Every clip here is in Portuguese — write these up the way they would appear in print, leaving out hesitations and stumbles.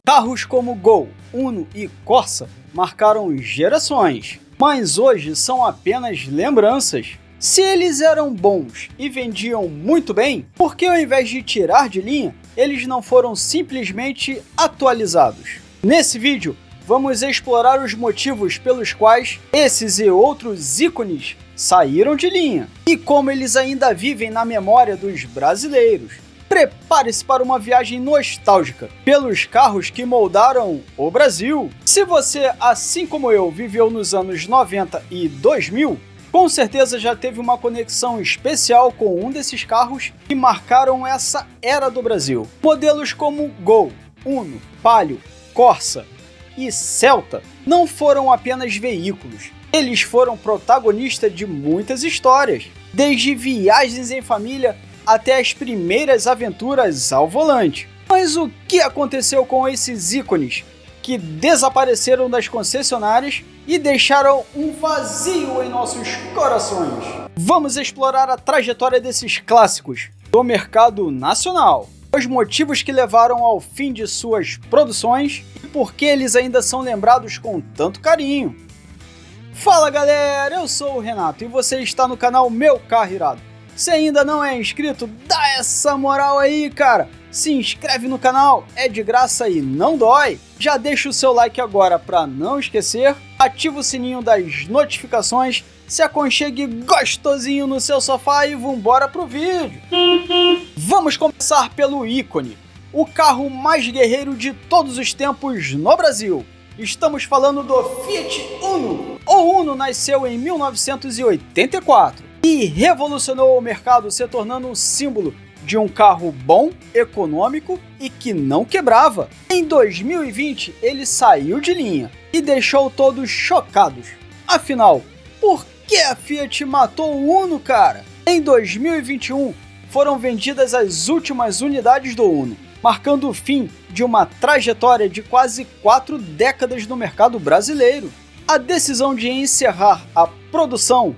Carros como Gol, Uno e Corsa marcaram gerações, mas hoje são apenas lembranças. Se eles eram bons e vendiam muito bem, por que ao invés de tirar de linha, eles não foram simplesmente atualizados? Nesse vídeo, vamos explorar os motivos pelos quais esses e outros ícones saíram de linha e como eles ainda vivem na memória dos brasileiros. Prepare-se para uma viagem nostálgica pelos carros que moldaram o Brasil. Se você, assim como eu, viveu nos anos 90 e 2000, com certeza já teve uma conexão especial com um desses carros que marcaram essa era do Brasil. Modelos como Gol, Uno, Palio, Corsa e Celta não foram apenas veículos, eles foram protagonistas de muitas histórias, desde viagens em família até as primeiras aventuras ao volante. Mas o que aconteceu com esses ícones que desapareceram das concessionárias e deixaram um vazio em nossos corações? Vamos explorar a trajetória desses clássicos do mercado nacional, os motivos que levaram ao fim de suas produções e por que eles ainda são lembrados com tanto carinho. Fala galera, eu sou o Renato e você está no canal Meu Carro Irado. Se ainda não é inscrito, dá essa moral aí, cara! Se inscreve no canal, é de graça e não dói! Já deixa o seu like agora para não esquecer, ativa o sininho das notificações, se aconchegue gostosinho no seu sofá e vambora pro vídeo! Vamos começar pelo ícone, o carro mais guerreiro de todos os tempos no Brasil. Estamos falando do Fiat Uno. O Uno nasceu em 1984 e revolucionou o mercado, se tornando um símbolo de um carro bom, econômico e que não quebrava. Em 2020, ele saiu de linha e deixou todos chocados. Afinal, por que a Fiat matou o Uno, cara? Em 2021, foram vendidas as últimas unidades do Uno, marcando o fim de uma trajetória de quase 4 décadas no mercado brasileiro. A decisão de encerrar a produção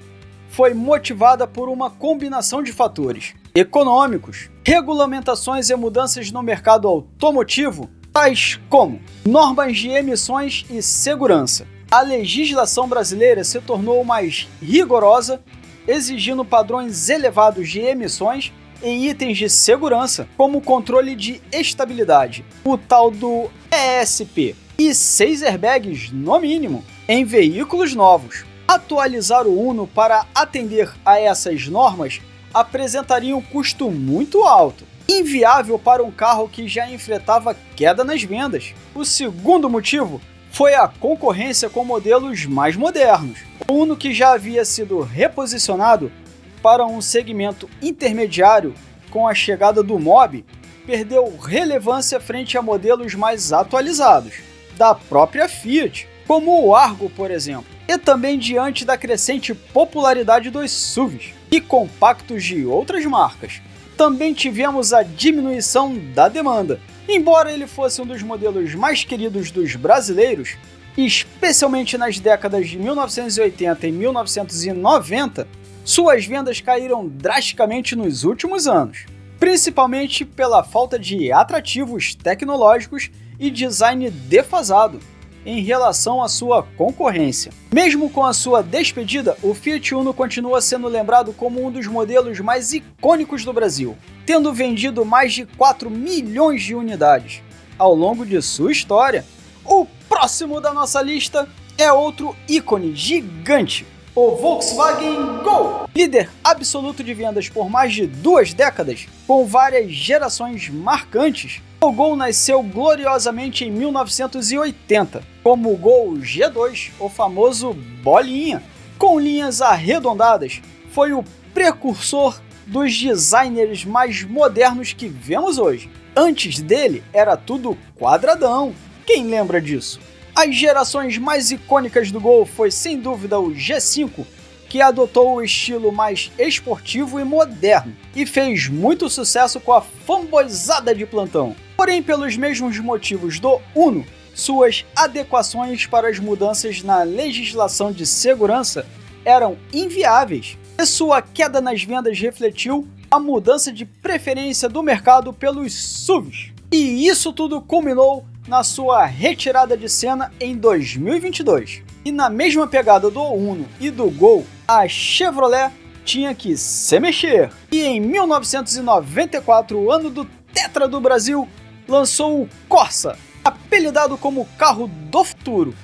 foi motivada por uma combinação de fatores econômicos, regulamentações e mudanças no mercado automotivo, tais como normas de emissões e segurança. A legislação brasileira se tornou mais rigorosa, exigindo padrões elevados de emissões e itens de segurança, como o controle de estabilidade, o tal do ESP, e 6 airbags no mínimo em veículos novos. Atualizar o Uno para atender a essas normas apresentaria um custo muito alto, inviável para um carro que já enfrentava queda nas vendas. O segundo motivo foi a concorrência com modelos mais modernos. O Uno, que já havia sido reposicionado para um segmento intermediário com a chegada do Mobi, perdeu relevância frente a modelos mais atualizados, da própria Fiat, como o Argo, por exemplo, e também diante da crescente popularidade dos SUVs e compactos de outras marcas. Também tivemos a diminuição da demanda. Embora ele fosse um dos modelos mais queridos dos brasileiros, especialmente nas décadas de 1980 e 1990, suas vendas caíram drasticamente nos últimos anos, principalmente pela falta de atrativos tecnológicos e design defasado em relação à sua concorrência. Mesmo com a sua despedida, o Fiat Uno continua sendo lembrado como um dos modelos mais icônicos do Brasil, tendo vendido mais de 4 milhões de unidades ao longo de sua história. O próximo da nossa lista é outro ícone gigante, o Volkswagen Gol, líder absoluto de vendas por mais de 2 décadas, com várias gerações marcantes. O Gol nasceu gloriosamente em 1980, como o Gol G2, o famoso bolinha. Com linhas arredondadas, foi o precursor dos designers mais modernos que vemos hoje. Antes dele, era tudo quadradão. Quem lembra disso? As gerações mais icônicas do Gol foi sem dúvida o G5, que adotou o estilo mais esportivo e moderno, e fez muito sucesso com a fanboyzada de plantão. Porém, pelos mesmos motivos do Uno, suas adequações para as mudanças na legislação de segurança eram inviáveis, e sua queda nas vendas refletiu a mudança de preferência do mercado pelos SUVs. E isso tudo culminou na sua retirada de cena em 2022. E na mesma pegada do Uno e do Gol, a Chevrolet tinha que se mexer. E em 1994, o ano do Tetra do Brasil, lançou o Corsa, apelidado como carro do futuro.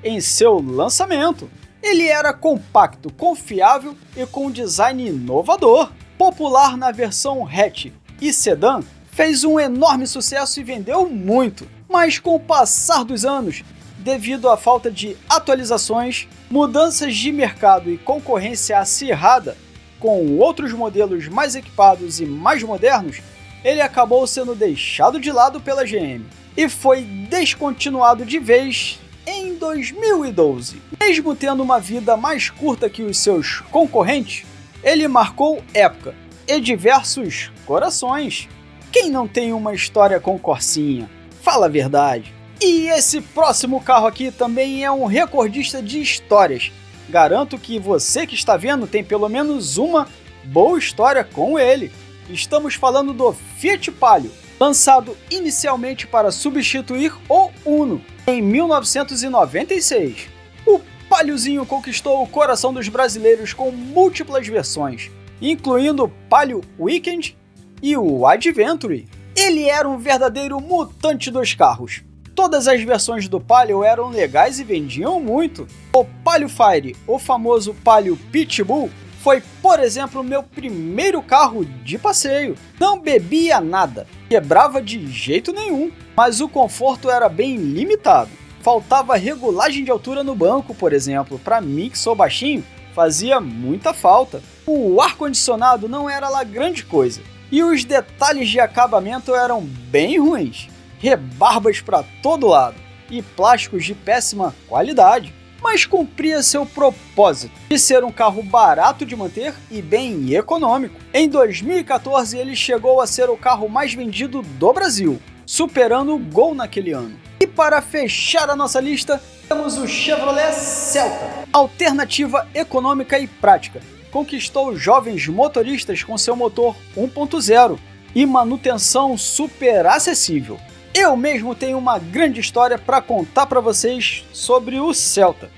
Em seu lançamento, ele era compacto, confiável e com design inovador. Popular na versão hatch e sedã, fez um enorme sucesso e vendeu muito. Mas com o passar dos anos, devido à falta de atualizações, mudanças de mercado e concorrência acirrada com outros modelos mais equipados e mais modernos, ele acabou sendo deixado de lado pela GM e foi descontinuado de vez em 2012. Mesmo tendo uma vida mais curta que os seus concorrentes, ele marcou época e diversos corações. Quem não tem uma história com Corsinha? Fala a verdade. E esse próximo carro aqui também é um recordista de histórias. Garanto que você que está vendo tem pelo menos uma boa história com ele. Estamos falando do Fiat Palio, lançado inicialmente para substituir o Uno em 1996. O Paliozinho conquistou o coração dos brasileiros com múltiplas versões, incluindo o Palio Weekend e o Adventure. Ele era um verdadeiro mutante dos carros. Todas as versões do Palio eram legais e vendiam muito. O Palio Fire, o famoso Palio Pitbull, foi, por exemplo, meu primeiro carro de passeio. Não bebia nada, quebrava de jeito nenhum, mas o conforto era bem limitado. Faltava regulagem de altura no banco, por exemplo. Para mim, que sou baixinho, fazia muita falta. O ar-condicionado não era lá grande coisa. E os detalhes de acabamento eram bem ruins. Rebarbas para todo lado e plásticos de péssima qualidade. Mas cumpria seu propósito de ser um carro barato de manter e bem econômico. Em 2014, ele chegou a ser o carro mais vendido do Brasil, superando o Gol naquele ano. E para fechar a nossa lista, temos o Chevrolet Celta. Alternativa econômica e prática. Conquistou jovens motoristas com seu motor 1.0 e manutenção super acessível. Eu mesmo tenho uma grande história para contar para vocês sobre o Celta.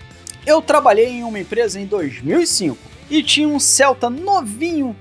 Eu trabalhei em uma empresa em 2005 e tinha um Celta novinho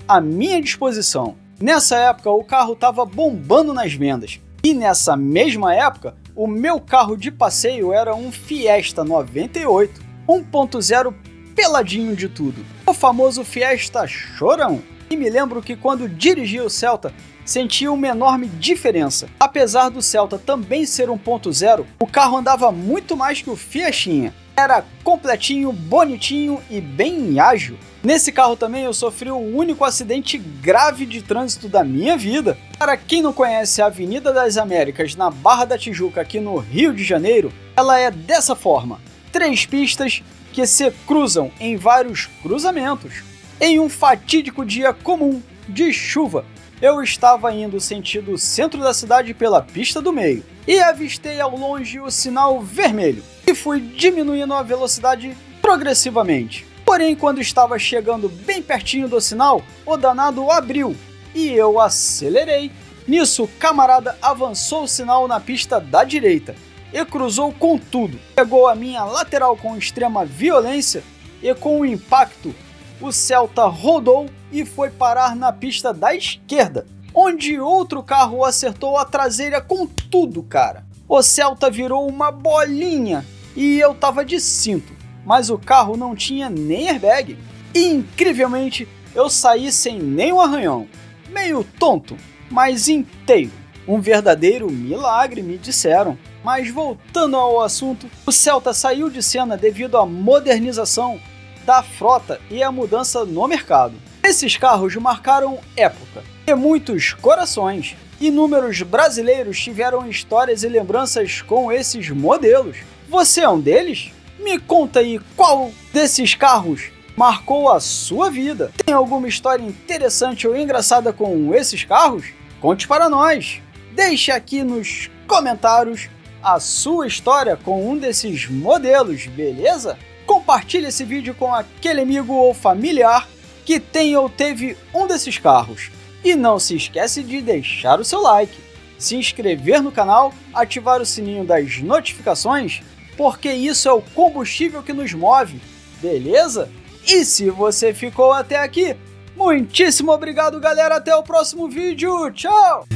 à minha disposição. Nessa época o carro estava bombando nas vendas. E nessa mesma época, o meu carro de passeio era um Fiesta 98, 1.0 peladinho de tudo. O famoso Fiesta chorão. E me lembro que quando dirigi o Celta, senti uma enorme diferença. Apesar do Celta também ser 1.0, o carro andava muito mais que o Fiestinha. Era completinho, bonitinho e bem ágil. Nesse carro também eu sofri o único acidente grave de trânsito da minha vida. Para quem não conhece a Avenida das Américas na Barra da Tijuca aqui no Rio de Janeiro, ela é dessa forma. 3 pistas que se cruzam em vários cruzamentos. Em um fatídico dia comum de chuva, eu estava indo sentido centro da cidade pela pista do meio e avistei ao longe o sinal vermelho e fui diminuindo a velocidade progressivamente. Porém, quando estava chegando bem pertinho do sinal, o danado abriu e eu acelerei. Nisso, o camarada avançou o sinal na pista da direita e cruzou com tudo. Pegou a minha lateral com extrema violência e com o impacto, o Celta rodou e foi parar na pista da esquerda, onde outro carro acertou a traseira com tudo, cara. O Celta virou uma bolinha e eu tava de cinto, mas o carro não tinha nem airbag. E incrivelmente eu saí sem nenhum arranhão, meio tonto, mas inteiro. Um verdadeiro milagre, me disseram. Mas voltando ao assunto, o Celta saiu de cena devido à modernização da frota e a mudança no mercado. Esses carros marcaram época e muitos corações. Inúmeros brasileiros tiveram histórias e lembranças com esses modelos. Você é um deles? Me conta aí qual desses carros marcou a sua vida. Tem alguma história interessante ou engraçada com esses carros? Conte para nós. Deixe aqui nos comentários a sua história com um desses modelos, beleza? Compartilhe esse vídeo com aquele amigo ou familiar que tem ou teve um desses carros. E não se esquece de deixar o seu like. se inscrever no canal, ativar o sininho das notificações, porque isso é o combustível que nos move, beleza? E se você ficou até aqui, muitíssimo obrigado, galera! Até o próximo vídeo! Tchau!